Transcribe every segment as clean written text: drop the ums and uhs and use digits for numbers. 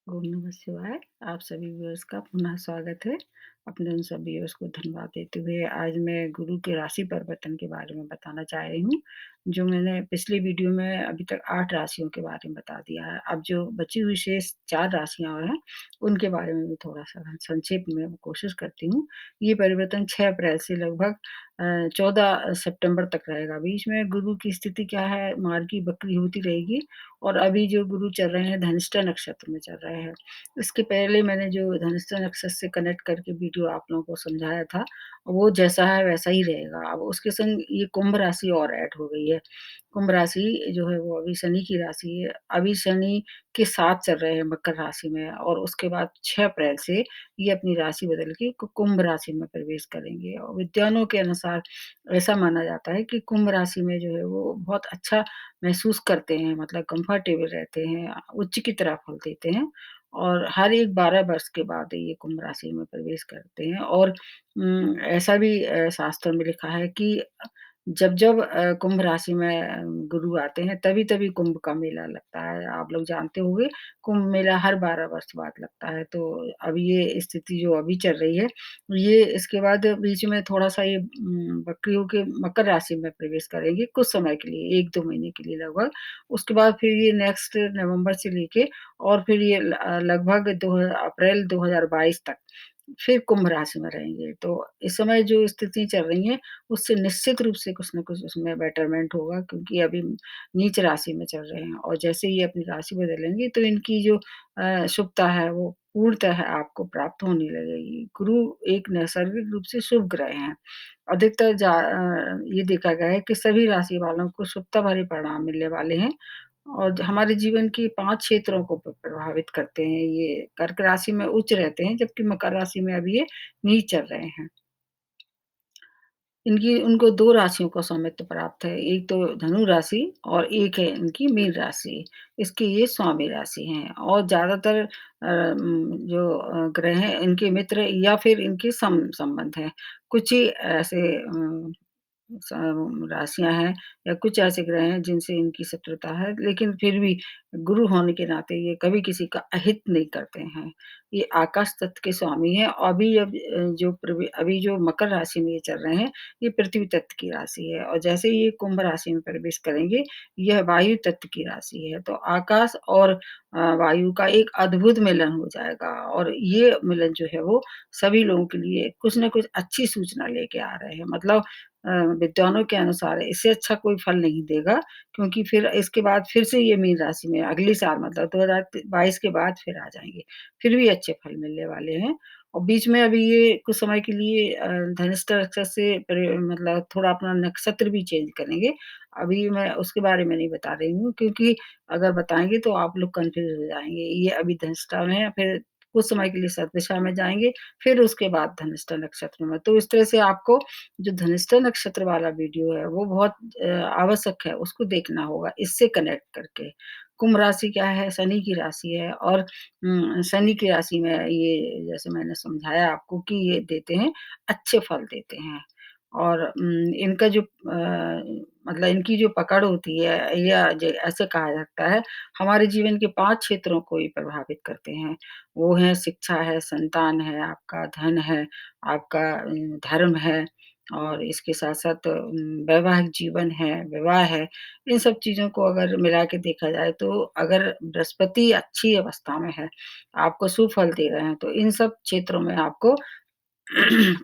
ओम नमः शिवाय। आप सभी व्यूअर्स का पुनः स्वागत है। अपने उन सभी व्यूअर्स को धन्यवाद देते हुए आज मैं गुरु के राशि परिवर्तन के बारे में बताना चाह रही हूँ, जो मैंने पिछली वीडियो में अभी तक 8 राशियों के बारे में बता दिया है। अब जो बची हुई शेष 4 राशियाँ और हैं, उनके बारे में भी थोड़ा-सा संक्षेप में कोशिश करती हूँ। ये परिवर्तन 6 अप्रैल से लगभग 14 सितंबर तक रहेगा। बीच में गुरु की स्थिति क्या है, मार्गी वक्री होती रहेगी और अभी जो गुरु चल रहे हैं धनिष्ठा नक्षत्र में चल रहे हैं। इसके पहले मैंने जो धनिष्ठा नक्षत्र से कनेक्ट करके वीडियो आप लोगों को समझाया था, वो जैसा है वैसा ही रहेगा। अब उसके संग ये कुंभ राशि और ऐड हो गई है। कुंभ राशि जो है वो अभी शनि की राशि है। अभी शनि के साथ चल रहे हैं मकर राशि में और उसके बाद 6 अप्रैल से ये अपनी राशि बदल के कुंभ राशि में प्रवेश करेंगे और विद्वानों के अनुसार ऐसा माना जाता है कि कुंभ राशि में जो है वो बहुत अच्छा महसूस करते हैं, मतलब कंफर्टेबल रहते हैं, उच्च की तरफ फल देते हैं और हर एक 12 वर्ष के बाद ये कुंभ राशि में प्रवेश करते हैं और ऐसा भी शास्त्रों में लिखा है कि जब-जब कुंभ राशि में गुरु आते हैं, तभी-तभी कुंभ का मेला लगता है। आप लोग जानते होंगे, कुंभ मेला हर 12 वर्ष बाद लगता है, तो अब ये स्थिति जो अभी चल रही है, ये इसके बाद बीच में थोड़ा-सा ये वक्री होके मकर राशि में प्रवेश करेंगे कुछ समय के लिए, 1-2 महीने के लिए लगभग। उसके बाद फिर ये नेक्स्ट नवंबर से लेके और फिर ये लगभग अप्रैल 2022 तक फिर कुंभ राशि में रहेंगे। तो इस समय जो स्थिति चल रही है, उससे निश्चित रूप से कुछ न कुछ उसमें बेटरमेंट होगा क्योंकि अभी नीच राशि में चल रहे हैं और जैसे ही अपनी राशि बदलेंगे तो इनकी जो शुभता है वो पूर्णतः आपको प्राप्त होने लगेगी। गुरु एक नैसर्गिक रूप से शुभ ग्रह हैं। अधिकतर ये देखा गया है कि सभी राशि वालों को शुभता भरे परिणाम मिलने वाले हैं और हमारे जीवन की 5 क्षेत्रों को प्रभावित करते हैं। ये कर्क राशि में उच्च रहते हैं, जबकि मकर राशि में अभी ये नीच चल रहे हैं। इनकी उनको 2 राशियों का स्वामित्व प्राप्त है, एक तो धनु राशि और एक है इनकी मीन राशि। इसकी ये स्वामी राशि हैं और ज़्यादातर जो ग्रह हैं इनके मित्र या फिर इनके संबंध हैं। कुछ ही ऐसे स राशियाँ हैं या कुछ ऐसे ग्रह हैं जिनसे इनकी शत्रुता है, लेकिन फिर भी गुरु होने के नाते ये कभी किसी का अहित नहीं करते हैं। ये आकाश तत्व के स्वामी हैं और अभी जो मकर राशि में ये चल रहे हैं, ये पृथ्वी तत्व की राशि है और जैसे ही ये कुंभ राशि में प्रवेश करेंगे, यह वायु तत्व की राशि है। तो आकाश और वायु का एक अद्भुत मिलन हो जाएगा और ये मिलन जो है वो सभी लोगों के लिए कुछ न कुछ अच्छी सूचना लेके आ रहे हैं। मतलब विद्वानों के अनुसार इससे अच्छा कोई फल नहीं देगा क्योंकि फिर इसके बाद फिर से ये मीन राशि में अगले साल मतलब 2022 के बाद फिर आ जाएँगे। फिर भी अच्छे फल मिलने वाले हैं और बीच में अभी ये कुछ समय के लिए धनिष्ठा नक्षत्र से मतलब थोड़ा अपना नक्षत्र भी चेंज करेंगे। अभी मैं उसके बारे में नहीं बता रही हूँ क्योंकि अगर बताएँगे तो आप लोग कन्फ्यूज़ हो जाएँगे। ये अभी धनिष्ठा में है, फिर कुछ समय के लिए शतभिषा में जाएँगे, फिर उसके बाद धनिष्ठा नक्षत्र में। तो इस तरह से आपको जो धनिष्ठा नक्षत्र वाला वीडियो है, वो बहुत आवश्यक है, उसको देखना होगा इससे कनेक्ट करके। कुंभ राशि क्या है? शनि की राशि है और शनि की राशि में ये जैसे मैंने समझाया आपको कि ये देते हैं, अच्छे फल देते हैं और इनका जो मतलब इनकी जो पकड़ होती है या ऐसे कहा जाता है, हमारे जीवन के 5 क्षेत्रों को ये प्रभावित करते हैं। वो हैं शिक्षा है, संतान है, आपका धन है, आपका धर्म है और इसके साथ-साथ वैवाहिक जीवन है, विवाह है। इन सब चीज़ों को अगर मिला के देखा जाए तो अगर बृहस्पति अच्छी अवस्था में है, आपको सुफल दे रहे हैं, तो इन सब क्षेत्रों में आपको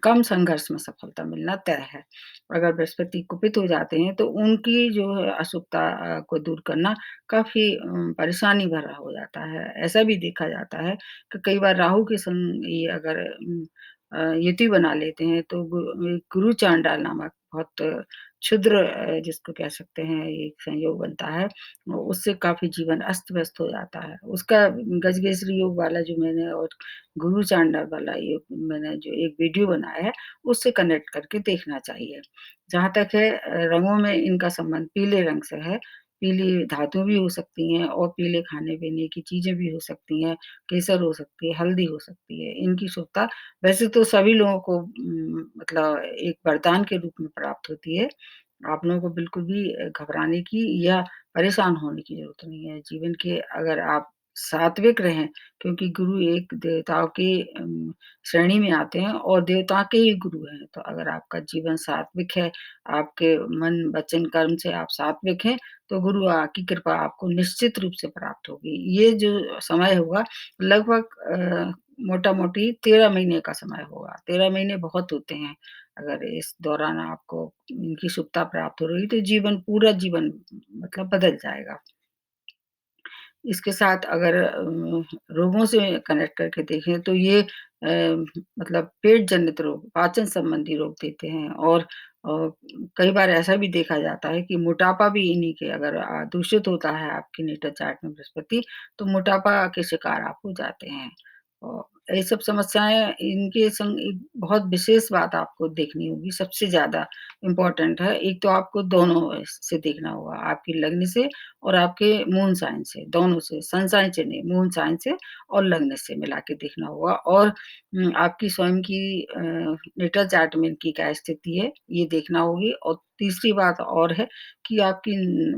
कम संघर्ष में सफलता मिलना तय है। अगर बृहस्पति कुपित हो जाते हैं तो उनकी जो है अशुभता को दूर करना काफ़ी परेशानी भरा हो जाता है। ऐसा भी देखा जाता है कि कई बार राहु के संग ये अगर युति बना लेते हैं तो गुरु चांडाल नामक बहुत क्षुद्र जिसको कह सकते हैं एक संयोग बनता है, उससे काफ़ी जीवन अस्त-व्यस्त हो जाता है। उसका गजकेसरी योग वाला जो मैंने और गुरु चांडाल वाला ये मैंने जो एक वीडियो बनाया है, उससे कनेक्ट करके देखना चाहिए। जहाँ तक है रंगों में इनका संबंध पीले रंग से है, पीली धातु भी हो सकती हैं और पीले खाने-पीने की चीज़ें भी हो सकती हैं, केसर हो सकती है, हल्दी हो सकती है। इनकी शुभता वैसे तो सभी लोगों को मतलब एक वरदान के रूप में प्राप्त होती है। आप लोगों को बिल्कुल भी घबराने की या परेशान होने की ज़रूरत नहीं है। जीवन के अगर आप सात्विक रहें, क्योंकि गुरु एक देवताओं की श्रेणी में आते हैं और देवता के ही गुरु हैं। तो अगर आपका जीवन सात्विक है, आपके मन, वचन, कर्म से आप सात्विक हैं, तो गुरु की कृपा आपको निश्चित रूप से प्राप्त होगी। ये जो समय होगा लगभग मोटा-मोटी 13 महीने का समय होगा। 13 महीने बहुत होते हैं। अगर इस दौरान आपको इनकी शुभता प्राप्त हो रही, तो जीवन पूरा जीवन मतलब बदल जाएगा। इसके साथ अगर रोगों से कनेक्ट करके देखें तो ये मतलब पेट जनित रोग, पाचन संबंधी रोग देते हैं और कई बार ऐसा भी देखा जाता है कि मोटापा भी इन्हीं के अगर दूषित होता है आपकी नेटर चार्ट में बृहस्पति, तो मोटापा के शिकार आप हो जाते हैं। और ये सब समस्याएँ इनके संग एक बहुत विशेष बात आपको देखनी होगी, सबसे ज़्यादा इम्पोर्टेंट है। एक तो आपको दोनों से देखना होगा, आपकी लग्न से और आपके मून साइन से, दोनों से, सन साइन से नहीं, मून साइन से और लग्न से मिला के देखना होगा और आपकी स्वयं की नेटल चार्ट में इनकी क्या स्थिति है, ये देखना होगी और तीसरी बात और है कि आपकी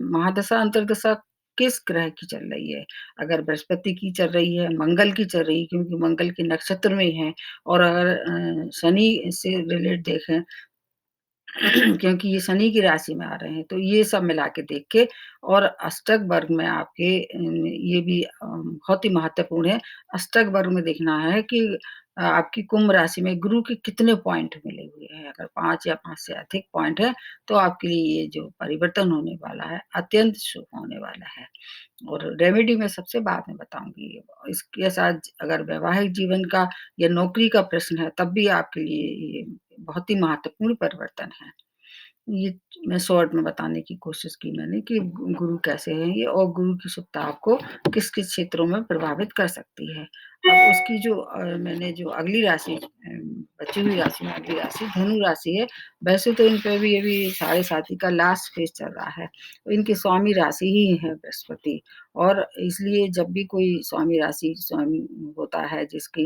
महादशा, अंतर्दशा किस ग्रह की चल रही है। अगर बृहस्पति की चल रही है, मंगल की चल रही है क्योंकि मंगल के नक्षत्र में हैं और अगर शनि से रिलेट देखें क्योंकि ये शनि की राशि में आ रहे हैं, तो ये सब मिला के देख के और अष्टक वर्ग में आपके ये भी बहुत ही महत्वपूर्ण है। अष्टक वर्ग में देखना है कि आपकी कुंभ राशि में गुरु के कितने पॉइंट मिले हुए हैं। अगर 5 या 5 से अधिक पॉइंट है, तो आपके लिए ये जो परिवर्तन होने वाला है, अत्यंत शुभ होने वाला है। और रेमेडी मैं सबसे बाद में बताऊँगी। इसके साथ अगर वैवाहिक जीवन का या नौकरी का प्रश्न है, तब भी आपके लिए ये बहुत ही महत्वपूर्ण परिवर्तन है। ये मैं शॉर्ट में बताने की कोशिश की मैंने कि गुरु कैसे हैं ये और गुरु की शुभता आपको किस-किस क्षेत्रों में प्रभावित कर सकती है। अब उसकी जो मैंने जो अगली राशि बची हुई राशि में अगली राशि धनु राशि है। वैसे तो इन पे भी अभी साढ़े साथी का लास्ट फेज़ चल रहा है। तो इनकी स्वामी राशि ही है बृहस्पति और इसलिए जब भी कोई स्वामी राशि स्वामी होता है जिसकी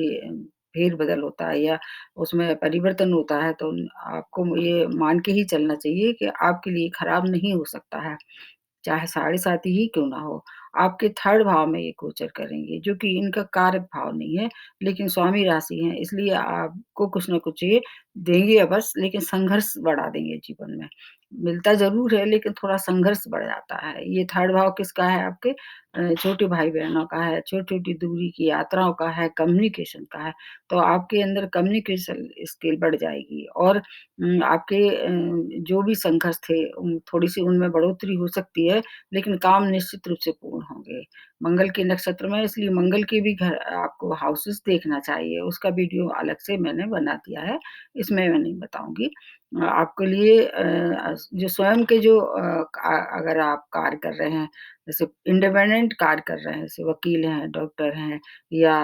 फेर-बदल होता है या उसमें परिवर्तन होता है तो आपको ये मान के ही चलना चाहिए कि आपके लिए खराब नहीं हो सकता है। चाहे साढ़े साती ही क्यों ना हो, आपके 3rd भाव में ये गोचर करेंगे, जो कि इनका कारक भाव नहीं है, लेकिन स्वामी राशि है, इसलिए आपको कुछ न कुछ ये देंगे अवश्य, लेकिन संघर्ष बढ़ा देंगे जीवन में। मिलता ज़रूर है, लेकिन थोड़ा संघर्ष बढ़ जाता है। ये 3rd भाव किसका है आपके छोटे भाई-बहनों का है, छोटी-छोटी दूरी की यात्राओं का है, कम्युनिकेशन का है, तो आपके अंदर कम्युनिकेशन स्किल बढ़ जाएगी और आपके जो भी संघर्ष थे थोड़ी-सी उनमें बढ़ोतरी हो सकती है, लेकिन काम निश्चित रूप से पूर्ण होंगे। मंगल के नक्षत्र में इसलिए मंगल के भी घर आपको हाउसेस देखना चाहिए, उसका वीडियो अलग से मैंने बना दिया है, इसमें मैं नहीं बताऊँगी। आपके लिए जो स्वयं के जो अगर आप कार्य कर रहे हैं, जैसे इंडिपेंडेंट कार्य कर रहे हैं, जैसे वकील हैं, डॉक्टर हैं या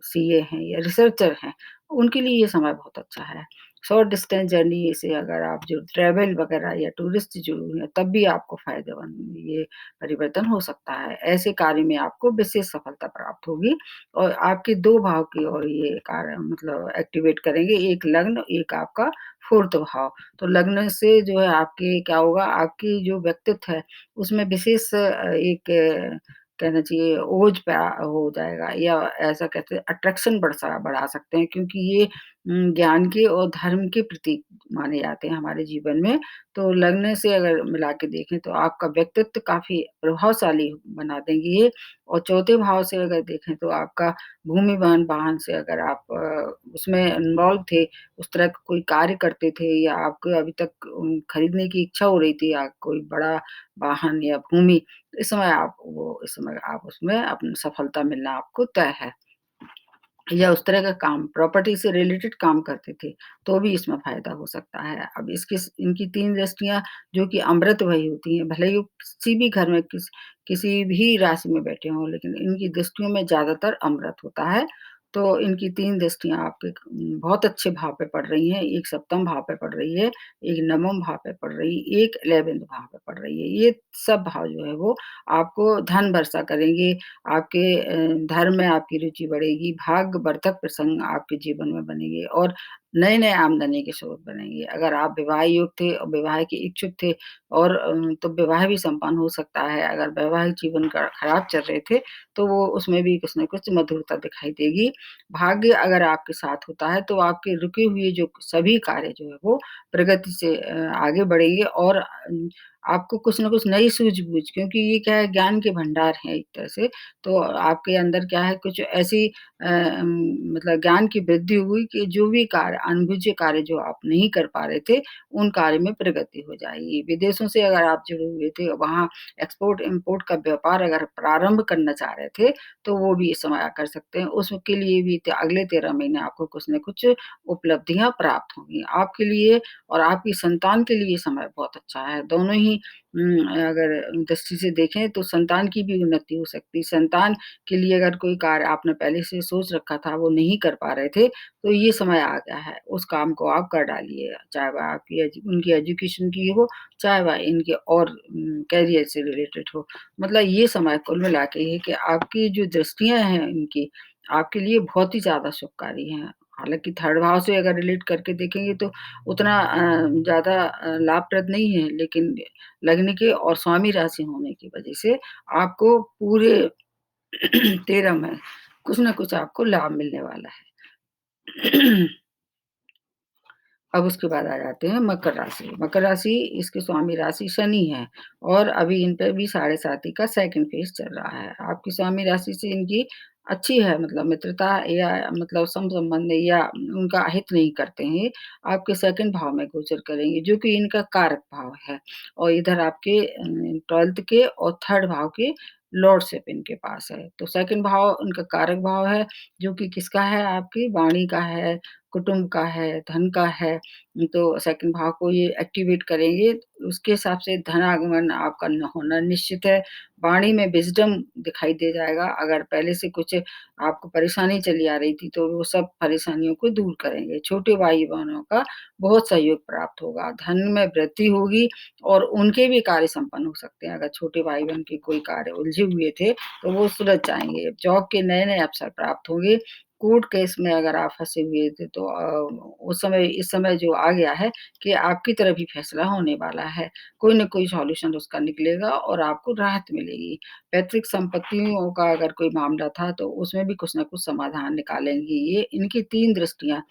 सीए हैं या रिसर्चर हैं, उनके लिए ये समय बहुत अच्छा है। शॉर्ट डिस्टेंस जर्नी से अगर आप जो ट्रैवल वगैरह या टूरिस्ट जो हैं, तब भी आपको फ़ायदेमंद ये परिवर्तन हो सकता है। ऐसे कार्य में आपको विशेष सफलता प्राप्त होगी और आपके 2 भाव की ओर ये कार्य मतलब एक्टिवेट करेंगे, एक लग्न, एक आपका 4th भाव। तो लग्न से जो है आपके क्या होगा, आपकी जो व्यक्तित्व है, उसमें विशेष एक कहना चाहिए ओज हो जाएगा या ऐसा कहते हैं अट्रैक्शन बढ़ा सकते हैं क्योंकि ये ज्ञान के और धर्म के प्रतीक माने जाते हैं हमारे जीवन में। तो लग्न से अगर मिला के देखें तो आपका व्यक्तित्व काफ़ी प्रभावशाली बना देंगे ये और चौथे भाव से अगर देखें तो आपका भूमि, वाहन से अगर आप उसमें इन्वॉल्व थे, उस तरह का कोई कार्य करते थे या आपको अभी तक खरीदने की इच्छा हो रही थी या कोई बड़ा वाहन या भूमि, इस समय आप उसमें अपनी सफलता मिलना आपको तय है। या उस तरह का काम प्रॉपर्टी से रिलेटेड काम करते थे, तो भी इसमें फ़ायदा हो सकता है। अब इसकी इनकी 3 दृष्टियाँ जो कि अमृतमयी होती हैं, भले ही वो किसी भी घर में किसी भी राशि में बैठे हों, लेकिन इनकी दृष्टियों में ज़्यादातर अमृत होता है। तो इनकी 3 दृष्टियाँ आपके बहुत अच्छे भाव पे पड़ रही हैं, एक 7म भाव पे पड़ रही है, एक 9वें भाव पे पड़ रही है, एक 11th भाव पे पड़ रही है। ये सब भाव जो है वो आपको धन वर्षा करेंगे, आपके धर्म में आपकी रुचि बढ़ेगी, भाग्यवर्धक प्रसंग आपके जीवन में बनेंगे और नए-नए आमदनी के स्रोत बनेंगे। अगर आप विवाह योग्य थे और विवाह के इच्छुक थे और तो विवाह भी संपन्न हो सकता है। अगर वैवाहिक जीवन का खराब चल रहे थे, तो वो उसमें भी कुछ न कुछ मधुरता दिखाई देगी। भाग्य अगर आपके साथ होता है, तो आपके रुके हुए जो सभी कार्य जो है वो प्रगति से आगे बढ़ेंगे और आपको कुछ न कुछ नई सूझबूझ, क्योंकि ये क्या है, ज्ञान के भंडार हैं एक तरह से, तो आपके अंदर क्या है, कुछ ऐसी मतलब ज्ञान की वृद्धि हुई कि जो भी कार्य अनबुझे कार्य जो आप नहीं कर पा रहे थे, उन कार्य में प्रगति हो जाएगी। विदेशों से अगर आप जुड़े हुए थे, वहाँ एक्सपोर्ट-इम्पोर्ट का व्यापार अगर प्रारंभ करना चाह रहे थे, तो वो भी इस समय आप कर सकते हैं। उसके लिए भी अगले 13 महीने आपको कुछ न कुछ उपलब्धियाँ प्राप्त होंगी। आपके लिए और आपकी संतान के लिए समय बहुत अच्छा है। दोनों ही अगर दृष्टि से देखें तो संतान की भी उन्नति हो सकती है। संतान के लिए अगर कोई कार्य आपने पहले से सोच रखा था, वो नहीं कर पा रहे थे, तो ये समय आ गया है, उस काम को आप कर डालिए। चाहे वह आपकी उनकी एजुकेशन की हो, चाहे वह इनके और करियर से रिलेटेड हो। मतलब ये समय कुल मिला के ये है कि आपकी जो दृष्टियाँ हैं इनकी, आपके लिए बहुत ही ज़्यादा शुभकारी हैं। हालाँकि थर्ड भाव से अगर रिलेट करके देखेंगे तो उतना ज़्यादा लाभप्रद नहीं है, लेकिन लग्न के और स्वामी राशि होने की वजह से आपको पूरे 13 में कुछ न कुछ आपको लाभ मिलने वाला है। अब उसके बाद आ जाते हैं मकर राशि। मकर राशि इसके स्वामी राशि शनि है और अभी इन पे भी साढ़े साती का सेकंड फेज़ चल रहा है। आपकी स्वामी राशि से इनकी अच्छी है, मतलब मित्रता या मतलब सम-संबंध या उनका अहित नहीं करते हैं। आपके सेकंड भाव में गोचर करेंगे, जो कि इनका कारक भाव है और इधर आपके 12th के और थर्ड भाव के लॉर्डशिप इनके पास है। तो सेकंड भाव उनका कारक भाव है, जो कि किसका है, आपकी वाणी का है, कुटुंब का है, धन का है, तो सेकंड भाव को ये एक्टिवेट करेंगे, उसके हिसाब से धनागमन आपका न होना निश्चित है। वाणी में विज़डम दिखाई दे जाएगा, अगर पहले से कुछ आपको परेशानी चली आ रही थी, तो वो सब परेशानियों को दूर करेंगे। छोटे भाई-बहनों का बहुत सहयोग प्राप्त होगा, धन में वृद्धि होगी और उनके भी कार्य संपन्न हो सकते हैं। अगर छोटे भाई-बहन के कोई कार्य उलझे हुए थे, तो वो सुलझ जाएँगे। जॉब के नए-नए अवसर प्राप्त होंगे, कोर्ट केस में अगर आप फँसे हुए थे तो उस समय इस समय जो आ गया है कि आपकी तरफ ही फैसला होने वाला है। कोई न कोई सॉल्यूशन उसका निकलेगा और आपको राहत मिलेगी। पैतृक संपत्तियों का अगर कोई मामला था तो उसमें भी कुछ न कुछ समाधान निकालेंगी ये। इनकी 3 दृष्टियाँ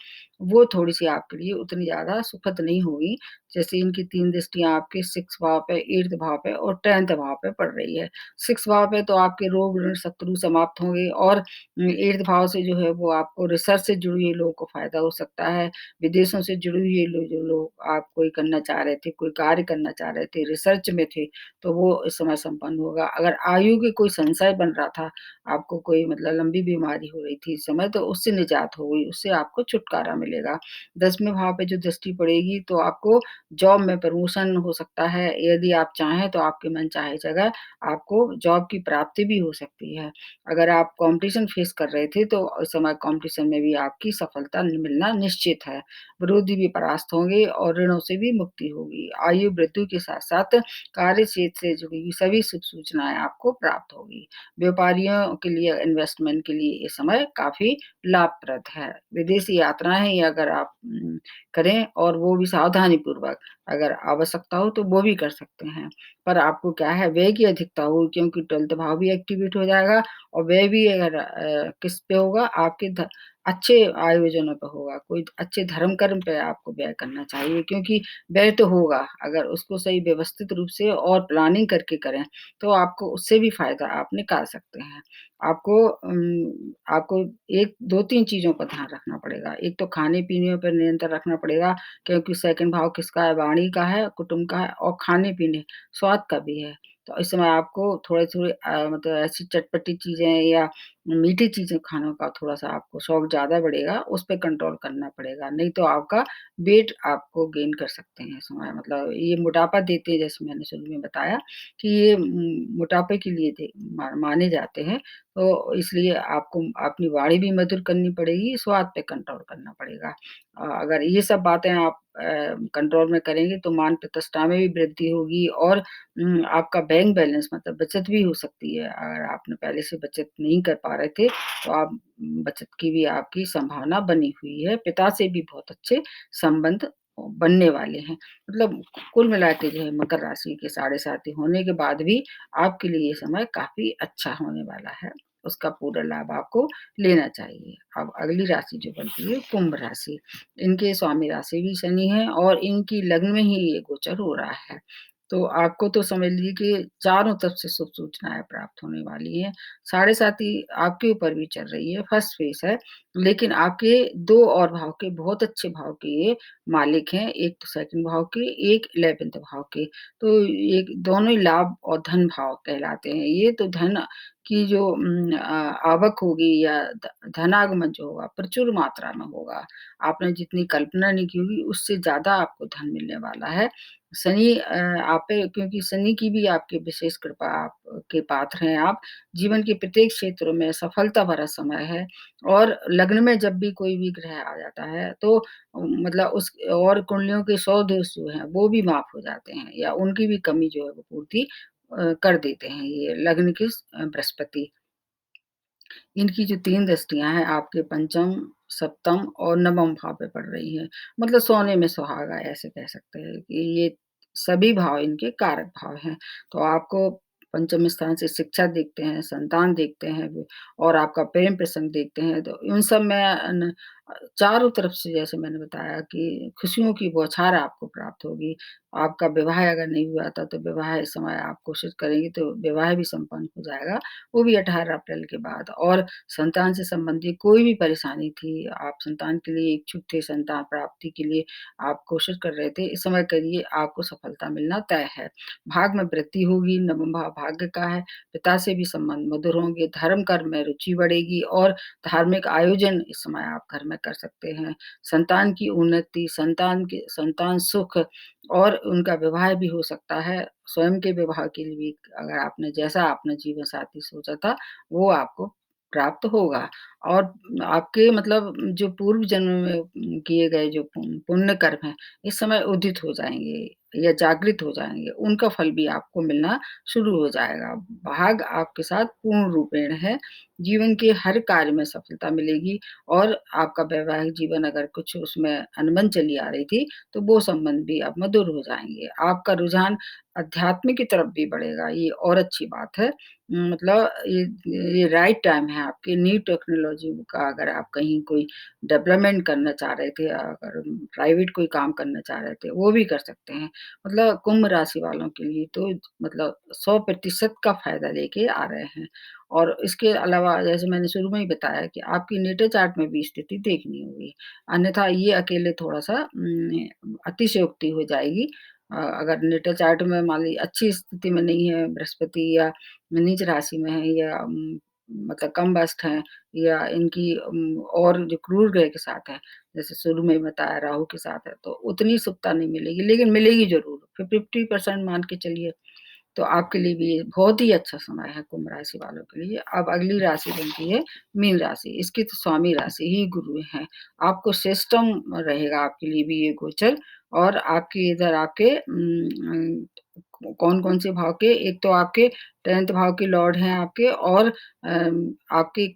वो थोड़ी-सी आपके लिए उतनी ज़्यादा सुखद नहीं होगी। जैसे इनकी 3 दृष्टियाँ आपके 6th भाव पे, 8th भाव पे और 10th भाव पे पड़ रही है। 6th भाव पे तो आपके रोग, ऋण, शत्रु समाप्त होंगे और 8th भाव से जो है वो आपको रिसर्च से जुड़े हुए लोगों को फ़ायदा हो सकता है। विदेशों से जुड़े हुए जो लोग आप कोई करना चाह रहे थे, कोई कार्य करना चाह रहे थे, रिसर्च में थे, तो वो इस समय संपन्न होगा। अगर आयु के कोई संशय बन रहा था, आपको कोई मतलब लंबी बीमारी हो रही थी इस समय, तो उससे निजात हो गई, उससे आपको छुटकारा मिलेगा। 10वें भाव पे जो दृष्टि पड़ेगी तो आपको जॉब में प्रमोशन हो सकता है। यदि आप चाहें तो आपके मनचाहे जगह आपको जॉब की प्राप्ति भी हो सकती है। अगर आप कॉम्पिटिशन फेस कर रहे थे तो इस समय कॉम्पिटिशन में भी आपकी सफलता मिलना निश्चित है। विरोधी भी परास्त होंगे और ऋणों से भी मुक्ति होगी। आयु वृद्धि के साथ-साथ कार्य क्षेत्र से जुड़ी हुई सभी शुभ सूचनाएँ आपको प्राप्त होगी। व्यापारियों के लिए, इन्वेस्टमेंट के लिए ये समय काफ़ी लाभप्रद है। विदेशी यात्राएँ ही अगर आप करें और वो भी सावधानीपूर्वक, अगर आवश्यकता हो तो वो भी कर सकते हैं। पर आपको क्या है, व्यय की अधिकता होगी, क्योंकि 12th भाव भी एक्टिवेट हो जाएगा और व्यय भी अगर किस पे होगा, आपके अच्छे आयोजनों पे होगा, कोई अच्छे धर्म कर्म पे आपको व्यय करना चाहिए, क्योंकि व्यय तो होगा, अगर उसको सही व्यवस्थित रूप से और प्लानिंग करके करें, तो आपको उससे भी फ़ायदा आप निकाल सकते हैं। आपको एक 2-3 चीज़ों का ध्यान रखना पड़ेगा। एक तो खाने-पीने पर नियंत्रण रखना पड़ेगा, क्योंकि सेकंड भाव किसका है, वाणी का है, कुटुंब का है और खाने-पीने, स्वाद का भी है। तो इस समय आपको थोड़े-थोड़े मतलब ऐसी चटपटी चीज़ें या मीठी चीज़ें खाने का थोड़ा-सा आपको शौक ज़्यादा बढ़ेगा, उस पे कंट्रोल करना पड़ेगा, नहीं तो आपका वेट आपको गेन कर सकते हैं इस समय, मतलब ये मोटापा देते हैं, जैसे मैंने शुरू में बताया कि ये मोटापे के लिए माने जाते हैं, तो इसलिए आपको अपनी वाणी भी मधुर करनी पड़ेगी, स्वाद पे कंट्रोल करना पड़ेगा। अगर ये सब बातें आप कंट्रोल में करेंगे तो मान प्रतिष्ठा में भी वृद्धि होगी और आपका बैंक बैलेंस मतलब बचत भी हो सकती है। अगर आपने पहले से बचत नहीं कर पा रहे थे, तो आप बचत की भी आपकी संभावना बनी हुई है। पिता से भी बहुत अच्छे संबंध बनने वाले हैं। मतलब कुल मिला के जो है मकर राशि के साढ़े साथी होने के बाद भी आपके लिए ये समय काफ़ी अच्छा होने वाला है। उसका पूरा लाभ आपको लेना चाहिए। अब अगली राशि जो बनती है कुंभ राशि। इनके स्वामी राशि भी शनि है और इनकी लग्न में ही ये गोचर हो रहा है। तो आपको तो समझ लीजिए कि चारों तरफ से शुभ सूचनाएँ प्राप्त होने वाली हैं। साढ़े साती आपके ऊपर भी चल रही है, फर्स्ट फेज़ है, लेकिन आपके 2 और भाव के बहुत अच्छे भाव के ये मालिक हैं, एक तो सेकंड भाव के, एक 11th भाव के। तो ये दोनों ही लाभ और धन भाव कहलाते हैं। ये तो धन की जो आवक होगी या धनागमन जो होगा प्रचुर मात्रा में होगा। आपने जितनी कल्पना नहीं की होगी उससे ज़्यादा आपको धन मिलने वाला है। शनि आप पे क्योंकि शनि की भी आपकी विशेष कृपा आप के पात्र हैं आप। जीवन के प्रत्येक क्षेत्रों में सफलता भरा समय है और लग्न में जब भी कोई भी ग्रह आ जाता है तो मतलब उस और कुंडलियों के 100 दोष जो हैं वो भी माफ़ हो जाते हैं या उनकी भी कमी जो है वो पूर्ति कर देते हैं ये लग्न के बृहस्पति। इनकी जो 3 दृष्टियाँ हैं आपके पंचम, सप्तम और नवम भाव पे पड़ रही हैं। मतलब सोने में सुहागा ऐसे कह सकते हैं कि ये सभी भाव इनके कारक भाव हैं। तो आपको पंचम स्थान से शिक्षा देखते हैं, संतान देखते हैं और आपका प्रेम प्रसंग देखते हैं। तो इन सब में चारों तरफ से जैसे मैंने बताया कि खुशियों की बौछार आपको प्राप्त होगी। आपका विवाह अगर नहीं हुआ था तो विवाह इस समय आप कोशिश करेंगे तो विवाह भी संपन्न हो जाएगा। वो भी 18 अप्रैल के बाद और संतान से संबंधित कोई भी परेशानी थी, आप संतान के लिए इच्छुक थे, संतान प्राप्ति के लिए आप कोशिश कर रहे थे, इस समय करिए आपको सफलता मिलना तय है। भाग में वृद्धि होगी, नवम भाव भाग्य का है, पिता से भी संबंध मधुर होंगे, धर्म कर्म में रुचि बढ़ेगी और धार्मिक आयोजन इस समय आप घर में कर सकते हैं। संतान की उन्नति, संतान सुख और उनका विवाह भी हो सकता है। स्वयं के विवाह के लिए भी अगर आपने जैसा आपने जीवन साथी सोचा था, वो आपको प्राप्त होगा और आपके मतलब जो पूर्व जन्म में किए गए जो पुण्य कर्म हैं, इस समय उदित हो जाएँगे या जागृत हो जाएँगे, उनका फल भी आपको मिलना शुरू हो जाएगा। भाग आपके साथ पूर्ण रूपेण है, जीवन के हर कार्य में सफलता मिलेगी और आपका वैवाहिक जीवन अगर कुछ उसमें अनबन चली आ रही थी, तो वो संबंध भी अब मधुर हो जाएँगे। आपका रुझान अध्यात्म की तरफ भी बढ़ेगा, ये और अच्छी बात है। मतलब ये राइट टाइम है आपके न्यू टेक्नोलॉजी का अगर आप कहीं कोई डेवलपमेंट करना चाह रहे थे, अगर प्राइवेट कोई काम करना चाह रहे थे, वो भी कर सकते हैं। मतलब कुंभ राशि वालों के लिए तो मतलब 100% का फ़ायदा लेके आ रहे हैं। और इसके अलावा जैसे मैंने शुरू में ही बताया कि आपकी नेटल चार्ट में भी स्थिति देखनी होगी। अन्यथा ये अकेले थोड़ा-सा अतिशयोक्ति हो जाएगी। अगर नेटल चार्ट में मान लीजिए अच्छी स्थिति में नहीं है बृहस्पति या नीच राशि में है या मतलब कम व्यस्त हैं या इनकी और जो क्रूर ग्रह के साथ है, जैसे शुरू में ही बताया राहु के साथ है, तो उतनी शुभता नहीं मिलेगी, लेकिन मिलेगी ज़रूर। फिर 50% मान के चलिए। तो आपके लिए भी ये बहुत ही अच्छा समय है कुंभ राशि वालों के लिए। अब अगली राशि बनती है मीन राशि, इसकी तो स्वामी राशि ही गुरु हैं। आपको सिस्टम रहेगा आपके लिए भी ये गोचर और आपके इधर आपके कौन-कौन से भाव के एक तो आपके 10th भाव के लॉर्ड हैं आपके और आपके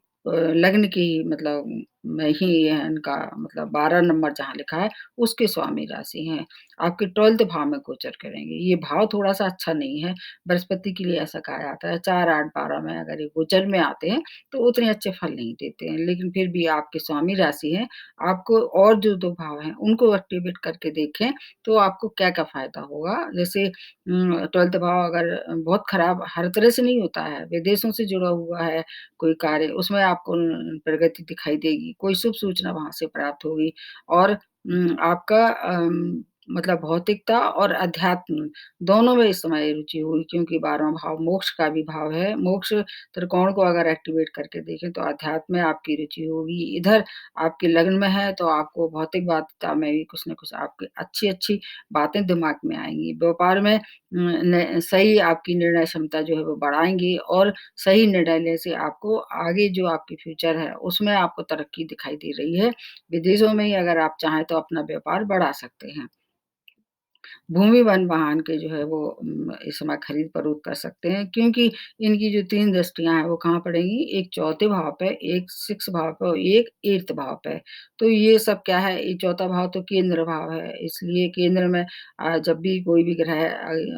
लग्न की मतलब में ही है इनका मतलब 12 नंबर जहाँ लिखा है, उसके स्वामी राशि हैं। आपके 12th भाव में गोचर करेंगे। ये भाव थोड़ा-सा अच्छा नहीं है। बृहस्पति के लिए ऐसा कहा जाता है 4, 8, 12 में अगर ये गोचर में आते हैं, तो उतने अच्छे फल नहीं देते हैं। लेकिन फिर भी आपके स्वामी राशि हैं, आपको और जो 2 भाव हैं, उनको एक्टिवेट करके देखें, तो आपको क्या-क्या फ़ायदा होगा। जैसे 12th भाव अगर बहुत खराब हर तरह से नहीं होता है, विदेशों से जुड़ा हुआ है कोई कार्य, उसमें आपको प्रगति दिखाई देगी, कोई शुभ सूचना वहाँ से प्राप्त होगी और आपका मतलब भौतिकता और अध्यात्म दोनों में इस समय रुचि हुई क्योंकि 12वाँ भाव मोक्ष का भी भाव है। मोक्ष त्रिकोण को अगर एक्टिवेट करके देखें तो अध्यात्म में आपकी रुचि होगी। इधर आपके लग्न में है तो आपको भौतिकवादिता में भी कुछ न कुछ आपकी अच्छी-अच्छी बातें दिमाग में आएँगी। व्यापार में सही आपकी निर्णय क्षमता जो है वो बढ़ाएँगी और सही निर्णय लेने से आपको आगे जो आपकी फ्यूचर है उसमें आपको तरक्की दिखाई दे रही है। विदेशों में ही अगर आप चाहें तो अपना व्यापार बढ़ा सकते हैं। भूमि, वन, वाहन के जो है वो इस समय खरीद-फरोख्त कर सकते हैं क्योंकि इनकी जो 3 दृष्टियाँ हैं वो कहाँ पड़ेंगी? एक चौथे भाव पे, एक 6 भाव पे और एक 8th भाव पे। तो ये सब क्या है, ये चौथा भाव तो केंद्र भाव है, इसलिए केंद्र में जब भी कोई भी ग्रह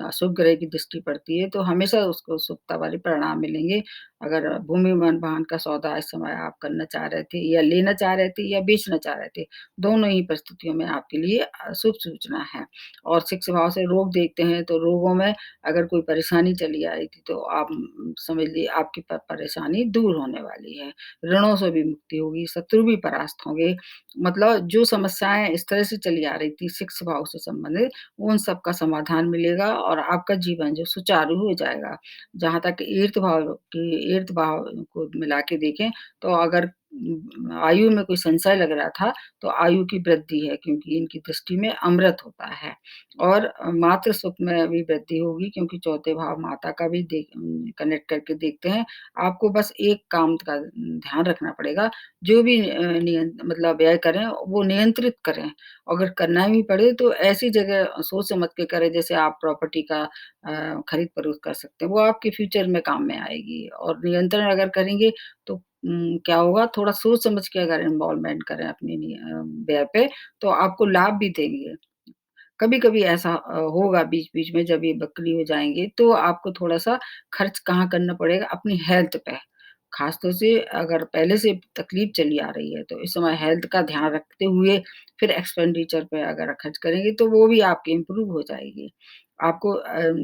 अशुभ ग्रह की दृष्टि पड़ती है तो हमेशा उसको शुभता वाले परिणाम मिलेंगे। अगर भूमि, वन, वाहन का सौदा इस समय आप करना चाह रहे थे या लेना चाह रहे थे या बेचना चाह रहे थे, दोनों ही परिस्थितियों में आपके लिए शुभ सूचना है। और 6 भाव से रोग देखते हैं, तो रोगों में अगर कोई परेशानी चली आ रही थी, तो आप समझ लीजिए आपकी परेशानी दूर होने वाली है। ऋणों से भी मुक्ति होगी, शत्रु भी परास्त होंगे। मतलब जो समस्याएँ इस तरह से चली आ रही थी 6 भाव से संबंधित, उन सब का समाधान मिलेगा और आपका जीवन जो सुचारू हो जाएगा। जहाँ तक 8th भाव को मिला के देखें, तो अगर आयु में कोई संशय लग रहा था, तो आयु की वृद्धि है क्योंकि इनकी दृष्टि में अमृत होता है और मातृ सुख में भी वृद्धि होगी क्योंकि चौथे भाव माता का भी कनेक्ट करके देखते हैं। आपको बस एक काम का ध्यान रखना पड़ेगा, जो भी मतलब व्यय करें वो नियंत्रित करें। अगर करना भी पड़े तो ऐसी जगह सोच समझ के करें जैसे आप प्रॉपर्टी का खरीद-फरोख्त कर सकते हैं, वो आपके फ्यूचर में काम में आएगी और नियंत्रण अगर करेंगे तो क्या होगा थोड़ा सोच समझ के अगर इन्वॉल्वमेंट करें अपनी व्यय पे तो आपको लाभ भी देंगे। कभी-कभी ऐसा होगा बीच-बीच में जब ये वक्री हो जाएँगे तो आपको थोड़ा-सा खर्च कहाँ करना पड़ेगा अपनी हेल्थ पे। ख़ास तौर से अगर पहले से तकलीफ़ चली आ रही है तो इस समय हेल्थ का ध्यान रखते हुए फिर एक्सपेंडिचर पे अगर खर्च करेंगे तो वो भी आपकी इम्प्रूव हो जाएगी। आपको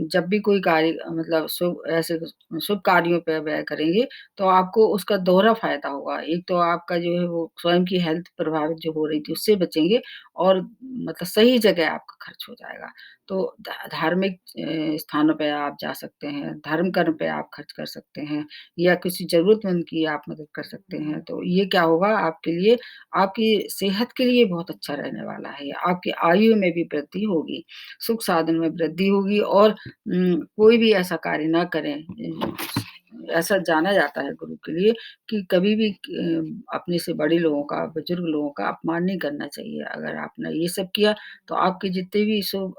जब भी कोई कार्य मतलब शुभ कार्यों पे व्यय करेंगे तो आपको उसका दोहरा फ़ायदा होगा। एक तो आपका जो है वो स्वयं की हेल्थ प्रभावित जो हो रही थी उससे बचेंगे और मतलब सही जगह आपका खर्च हो जाएगा। तो धार्मिक स्थानों पे आप जा सकते हैं, धर्म कर्म पे आप खर्च कर सकते हैं या किसी ज़रूरतमंद की आप मदद कर सकते हैं। तो ये क्या होगा आपके लिए आपकी सेहत के लिए बहुत अच्छा रहने वाला है। आपकी आयु में भी वृद्धि होगी, सुख साधन में वृद्धि होगी और कोई भी ऐसा कार्य ना करें ऐसा जाना जाता है गुरु के लिए कि कभी भी अपने से बड़े लोगों का, बुजुर्ग लोगों का अपमान नहीं करना चाहिए। अगर आपने ये सब किया तो आपके जितने भी शुभ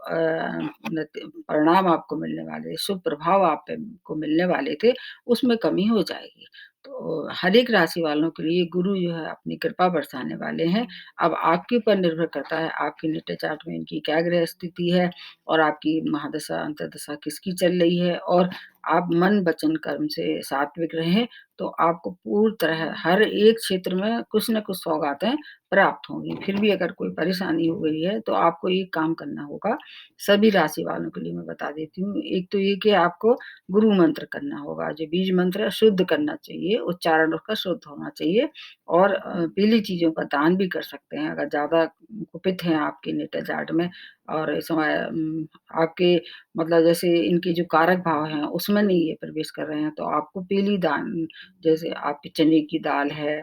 परिणाम आपको मिलने वाले, शुभ प्रभाव आप पे को मिलने वाले थे, उसमें कमी हो जाएगी। तो हर एक राशि वालों के लिए गुरु जो है अपनी कृपा बरसाने वाले हैं। अब आपके ऊपर निर्भर करता है आपकी नेटल चार्ट में इनकी क्या ग्रह स्थिति है और आपकी महादशा, अंतर्दशा किसकी चल रही है और आप मन, वचन, कर्म से सात्विक रहें, तो आपको पूर्ण तरह हर एक क्षेत्र में कुछ न कुछ सौगातें प्राप्त होंगी। फिर भी अगर कोई परेशानी हो गई है, तो आपको एक काम करना होगा, सभी राशि वालों के लिए मैं बता देती हूँ। एक तो ये कि आपको गुरु मंत्र करना होगा, जो बीज मंत्र है शुद्ध करना चाहिए, उच्चारण उसका शुद्ध होना चाहिए और पीली चीज़ों का दान भी कर सकते हैं, अगर ज़्यादा कुपित हैं आपके नेटल चार्ट में और इस समय आपके मतलब जैसे इनके जो कारक भाव हैं, उसमें नहीं ये प्रवेश कर रहे हैं, तो आपको पीली दान जैसे आपकी चने की दाल है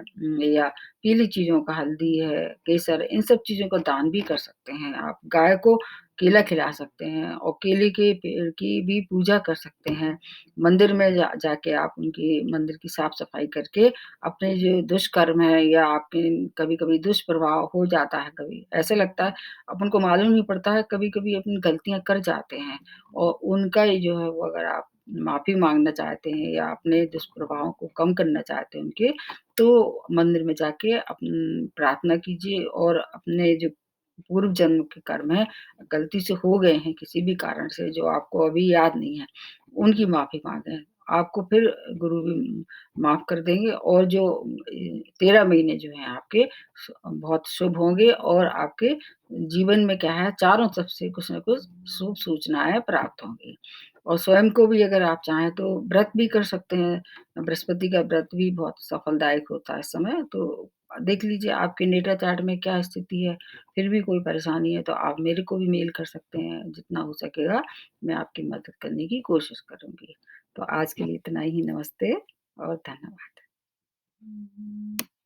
या पीली चीज़ों का हल्दी है, केसर, इन सब चीज़ों का दान भी कर सकते हैं आप। गाय को केला खिला सकते हैं और केले के पेड़ की भी पूजा कर सकते हैं। मंदिर में जाके आप उनकी मंदिर की साफ-सफाई करके अपने जो दुष्कर्म है या आपके कभी-कभी दुष्प्रभाव हो जाता है कभी, ऐसा लगता है अपन को मालूम नहीं पड़ता है, कभी-कभी अपनी गलतियाँ कर जाते हैं और उनका ये जो है वो अगर आप माफ़ी माँगना चाहते हैं या अपने दुष्प्रभावों को कम करना चाहते हैं उनके, तो मंदिर में जाके प्रार्थना कीजिए और अपने जो पूर्व जन्म के कर्म हैं, गलती से हो गए हैं किसी भी कारण से जो आपको अभी याद नहीं है, उनकी माफ़ी माँगे। आपको फिर गुरु भी माफ़ कर देंगे और जो 13 महीने जो हैं आपके बहुत शुभ होंगे और आपके जीवन में क्या है चारों तरफ से कुछ न कुछ शुभ सूचनाएँ प्राप्त होंगी। और स्वयं को भी अगर आप चाहें तो व्रत भी कर सकते हैं। बृहस्पति का व्रत भी बहुत सफलदायक होता है इस समय, तो देख लीजिए आपके नेटा चार्ट में क्या स्थिति है। फिर भी कोई परेशानी है तो आप मेरे को भी मेल कर सकते हैं, जितना हो सकेगा मैं आपकी मदद करने की कोशिश करूँगी। तो आज के लिए इतना ही, नमस्ते और धन्यवाद।